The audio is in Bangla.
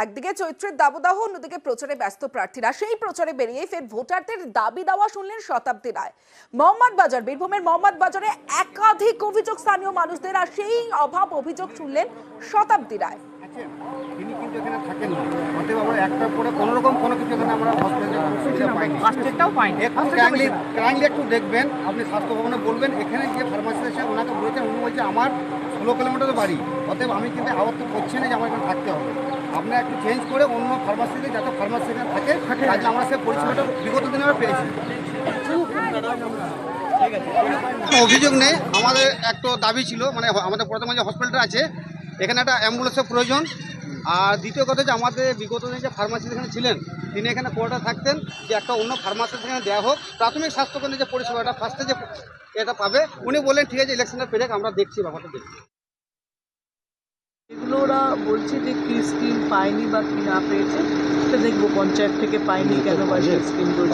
একদিকে চৈত্রের দাবদাহ, অন্যদিকে প্রচারে ব্যস্ত প্রার্থীরা। সেই প্রচারে বেরিয়ে ফের ভোটারদের দাবি দাওয়া শুনলেন শতাব্দী রায়। মোহাম্মদবাজার, বীরভূমের মোহাম্মদবাজারে একাধিক অভিযোগ স্থানীয় মানুষদের, আর সেই অভাব অভিযোগ শুনলেন শতাব্দী রায়। তিনি কিন্তু এখানে থাকেন না, অতএব আমরা একটার পরে কোনো রকম কোনো কিছু এখানে আমরা হসপিটালটাও পাইনি। কাইন্ডলি একটু দেখবেন, আপনি স্বাস্থ্য ভবনে বলবেন, এখানে গিয়ে ফার্মাসিতে এসে ওনাকে বলেছেন, উনি বলছে আমার 16 কিলোমিটার বাড়ি, অতএব আমি কিন্তু আবদ্ধ করছি না যে আমার এখানে থাকতে হবে। আপনার একটু চেঞ্জ করে অন্য ফার্মাসিতে, যাতে ফার্মাসি এখানে থাকে, তাহলে আমরা সে পরিষেবাটা বিগত দিনে আমরা পেয়েছি। অভিযোগ নেই, আমাদের একটা দাবি ছিল, মানে আমাদের প্রথমে যে হসপিটালটা আছে এখানে একটা অ্যাম্বুলেন্সের প্রয়োজন। আর দ্বিতীয় কথা যে আমাদের বিগত দিনে যে ফার্মাসি এখানে ছিলেন, তিনি এখানে কোয়ার্টার থাকতেন, যে একটা অন্য ফার্মাসি এখানে দেওয়া হোক, প্রাথমিক স্বাস্থ্যকেন্দ্রের যে পরিষেবাটা ফার্স্টে যে এটা পাবে। উনি বললেন ঠিক আছে, ইলেকশনের পেরে আমরা দেখছি, ব্যাপারটা দেখছি। এগুলো ওরা বলছে যে কি স্কিম পায়নি বা কি না পেয়েছে, সেটা দেখবো পঞ্চায়েত থেকে পায়নি কেন বা সেই স্কিমগুলো